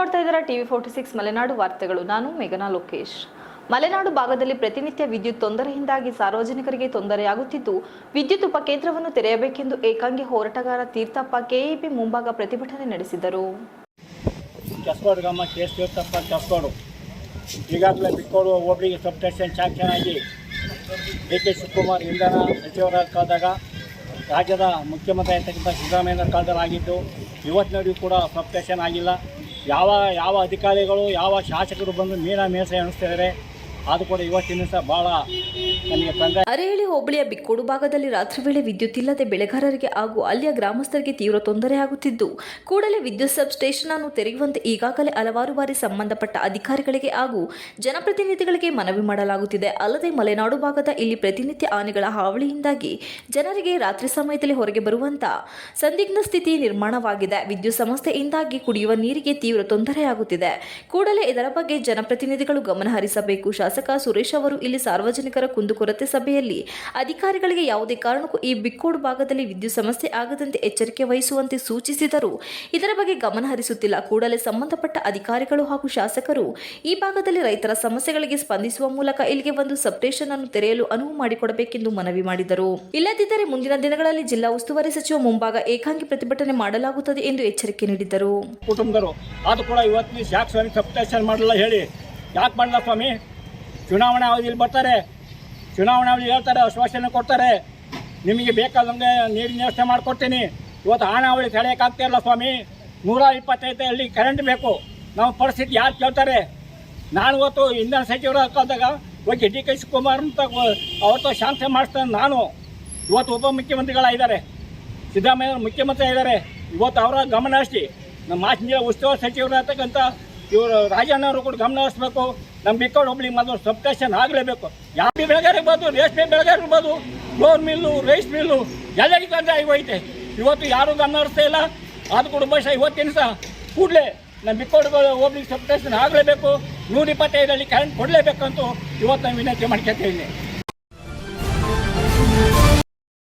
ನೋಡ್ತಾ ಇದ್ದೀರಾ TV46 ಮಲೆನಾಡು ವಾರ್ತೆಗಳು. ನಾನು ಮೇಘನಾ ಲೋಕೇಶ್. ಮಲೆನಾಡು ಭಾಗದಲ್ಲಿ ಪ್ರತಿನಿತ್ಯ ವಿದ್ಯುತ್ ತೊಂದರೆಯಿಂದಾಗಿ ಸಾರ್ವಜನಿಕರಿಗೆ ತೊಂದರೆಯಾಗುತ್ತಿದ್ದು, ವಿದ್ಯುತ್ ಉಪಕೇಂದ್ರವನ್ನು ತೆರೆಯಬೇಕೆಂದು ಏಕಾಂಗಿ ಹೋರಾಟಗಾರ ತೀರ್ಥಪ್ಪ ಕೆಇಬಿ ಮುಂಭಾಗ ಪ್ರತಿಭಟನೆ ನಡೆಸಿದರು. ಕೆಸ್ಕೋಡು ಗ್ರಾಮ ಕೆಎಸ್ ತೀರ್ಥಪ್ಪ ಕೆಸ್ಕೋಡು ಈಗಾಗಲೇ ಬಿಕ್ಕೋಡು ಹೋಬಳಿಗೆ ಸಬ್ ಸ್ಟೇಷನ್ ಶಾಂಕ್ಷನ್ ಆಗಿ ಡಿ.ಕೆ. ಶಿವಕುಮಾರ್ ಇಂಧನ ಸಚಿವರ ಕಾಲದಾಗ ರಾಜ್ಯದ ಮುಖ್ಯಮಂತ್ರಿ ಆಗಿರ್ತಕ್ಕಂಥ ಸಿದ್ದರಾಮಯ್ಯ ಕಾಲದಲ್ಲಿ ಆಗಿದ್ದು, ಇವತ್ತಿನವರೆಗೂ ಕೂಡ ಸಬ್ ಸ್ಟೇಷನ್ ಆಗಿಲ್ಲ. ಯಾವ ಅಧಿಕಾರಿಗಳು ಯಾವ ಶಾಸಕರು ಬಂದು ಮೇಸೆ ಎಣಿಸ್ತಿದ್ದಾರೆ, ಅದು ಕೂಡ ಇವತ್ತಿನ ದಿವಸ ಭಾಳ ನಮಗೆ ತೊಂದರೆ. ಅರೇಹಳ್ಳಿ ಹೋಬಳಿಯ ಬಿಕ್ಕೋಡು ಭಾಗದಲ್ಲಿ ರಾತ್ರಿ ವೇಳೆ ವಿದ್ಯುತ್ ಇಲ್ಲದೆ ಬೆಳೆಗಾರರಿಗೆ ಹಾಗೂ ಅಲ್ಲಿಯ ಗ್ರಾಮಸ್ಥರಿಗೆ ತೀವ್ರ ತೊಂದರೆಯಾಗುತ್ತಿದ್ದು, ಕೂಡಲೇ ವಿದ್ಯುತ್ ಸಬ್ ಸ್ಟೇಷನ್ ಅನ್ನು ತೆರೆಯುವಂತೆ ಈಗಾಗಲೇ ಹಲವಾರು ಬಾರಿ ಸಂಬಂಧಪಟ್ಟ ಅಧಿಕಾರಿಗಳಿಗೆ ಹಾಗೂ ಜನಪ್ರತಿನಿಧಿಗಳಿಗೆ ಮನವಿ ಮಾಡಲಾಗುತ್ತಿದೆ. ಅಲ್ಲದೆ ಮಲೆನಾಡು ಭಾಗದ ಇಲ್ಲಿ ಪ್ರತಿನಿತ್ಯ ಆನೆಗಳ ಹಾವಳಿಯಿಂದಾಗಿ ಜನರಿಗೆ ರಾತ್ರಿ ಸಮಯದಲ್ಲಿ ಹೊರಗೆ ಬರುವಂತ ಸಂದಿಗ್ಧ ಸ್ಥಿತಿ ನಿರ್ಮಾಣವಾಗಿದೆ. ವಿದ್ಯುತ್ ಸಮಸ್ಯೆಯಿಂದಾಗಿ ಕುಡಿಯುವ ನೀರಿಗೆ ತೀವ್ರ ತೊಂದರೆಯಾಗುತ್ತಿದೆ. ಕೂಡಲೇ ಇದರ ಬಗ್ಗೆ ಜನಪ್ರತಿನಿಧಿಗಳು ಗಮನ ಹರಿಸಬೇಕು. ಶಾಸಕ ಸುರೇಶ್ ಅವರು ಇಲ್ಲಿ ಸಾರ್ವಜನಿಕರ ಕುಂದುಕೊರತೆ ಸಭೆಯಲ್ಲಿ ಅಧಿಕಾರಿಗಳಿಗೆ ಯಾವುದೇ ಕಾರಣಕ್ಕೂ ಈ ಬಿಕ್ಕೋಡು ಭಾಗದಲ್ಲಿ ವಿದ್ಯುತ್ ಸಮಸ್ಯೆ ಆಗದಂತೆ ಎಚ್ಚರಿಕೆ ವಹಿಸುವಂತೆ ಸೂಚಿಸಿದರು. ಇದರ ಬಗ್ಗೆ ಗಮನ ಹರಿಸುತ್ತಿಲ್ಲ. ಕೂಡಲೇ ಸಂಬಂಧಪಟ್ಟ ಅಧಿಕಾರಿಗಳು ಹಾಗೂ ಶಾಸಕರು ಈ ಭಾಗದಲ್ಲಿ ರೈತರ ಸಮಸ್ಯೆಗಳಿಗೆ ಸ್ಪಂದಿಸುವ ಮೂಲಕ ಇಲ್ಲಿಗೆ ಒಂದು ಸಬ್ ಸ್ಟೇಷನ್ ಅನ್ನು ತೆರೆಯಲು ಅನುವು ಮಾಡಿಕೊಡಬೇಕೆಂದು ಮನವಿ ಮಾಡಿದರು. ಇಲ್ಲದಿದ್ದರೆ ಮುಂದಿನ ದಿನಗಳಲ್ಲಿ ಜಿಲ್ಲಾ ಉಸ್ತುವಾರಿ ಸಚಿವ ಮುಂಭಾಗ ಏಕಾಂಗಿ ಪ್ರತಿಭಟನೆ ಮಾಡಲಾಗುತ್ತದೆ ಎಂದು ಎಚ್ಚರಿಕೆ ನೀಡಿದರು. ಕುಟುಂಬದರು ಅದು ಕೂಡ ಇವತ್ತಿನ ಯಾಕೆ ಸ್ವಾಮಿ ಸಬ್ ಸ್ಟೇಷನ್ ಮಾಡಲ್ಲ ಹೇಳಿ, ಯಾಕೆ ಮಾಡಲ್ಲ ಸ್ವಾಮಿ? ಚುನಾವಣಾ ಅವಧಿಯಲ್ಲಿ ಬರ್ತಾರೆ, ಚುನಾವಣಾ ಅವಧಿ ಹೇಳ್ತಾರೆ, ಆಶ್ವಾಸನೆ ಕೊಡ್ತಾರೆ, ನಿಮಗೆ ಬೇಕಾದಂಗೆ ನೀರಿನ ವ್ಯವಸ್ಥೆ ಮಾಡಿಕೊಡ್ತೀನಿ. ಇವತ್ತು ಹಾನಾವಳಿ ತಡೆಯೋಕ್ಕಾಗ್ತಾಯಿಲ್ಲ ಸ್ವಾಮಿ. 125 ಹಳ್ಳಿ ಕರೆಂಟ್ ಬೇಕು. ನಮ್ಮ ಪರಿಸ್ಥಿತಿ ಯಾರು ಕೇಳ್ತಾರೆ? ನಾನು ಇವತ್ತು ಇಂಧನ ಸಚಿವರ ಕಾಲದಾಗ ಹೋಗಿ ಡಿ.ಕೆ. ಶಿವಕುಮಾರ್ ಅಂತ ಅವತ್ತು ಶಾಂಕ್ಷನ್ ಮಾಡಿಸ್ತಾನೆ. ನಾನು ಇವತ್ತು ಉಪಮುಖ್ಯಮಂತ್ರಿಗಳಾಗಿದ್ದಾರೆ, ಸಿದ್ದರಾಮಯ್ಯ ಮುಖ್ಯಮಂತ್ರಿ ಆಗಿದ್ದಾರೆ. ಇವತ್ತು ಅವರ ಗಮನ ಹರಿಸಿ ನಮ್ಮ ಮಾಚಿನ ಉಸ್ತುವಾರಿ ಸಚಿವರು ಅಂತಕ್ಕಂಥ ಇವರು ರಾಜಣ್ಣವರು ಕೂಡ ಗಮನ ಹರಿಸ್ಬೇಕು. ನಮ್ಮ ಬಿಕ್ಕೋಡು ಹೋಬಳಿ ಮೊದಲು ಸಬ್ ಸ್ಟೇಷನ್ ಆಗಲೇಬೇಕು. ಯಾವ ಬೆಳೆಗಾರ ಇರ್ಬೋದು, ರೇಷ್ಮೆ ಬೆಳೆಗಾರ ಇರ್ಬೋದು, ಫ್ಲೋರ್ ಮಿಲ್ಲು, ರೈಸ್ ಮಿಲ್ಲು ಎಲ್ಲರಿಗೂ ತೊಂದರೆ ಆಗಿ ಹೋಯ್ತೆ. ಇವತ್ತು ಯಾರೂ ಗಮನ ಹರಿಸ್ತಾ ಇಲ್ಲ. ಅದು ಕೂಡ ಬಹುಶಃ ಇವತ್ತಿನ ಸಹ ಕೂಡಲೇ ನಮ್ಮ ಬಿಕ್ಕೋಡು ಹೋಬಳಿ ಸಬ್ ಸ್ಟೇಷನ್ ಆಗಲೇಬೇಕು. 125 ಹಳ್ಳಿ ಕರೆಂಟ್ ಕೊಡಲೇಬೇಕಂತೂ ಇವತ್ತು ನಾನು ವಿನಂತಿ ಮಾಡ್ಕೊಳ್ತಾ ಇದ್ದೀನಿ.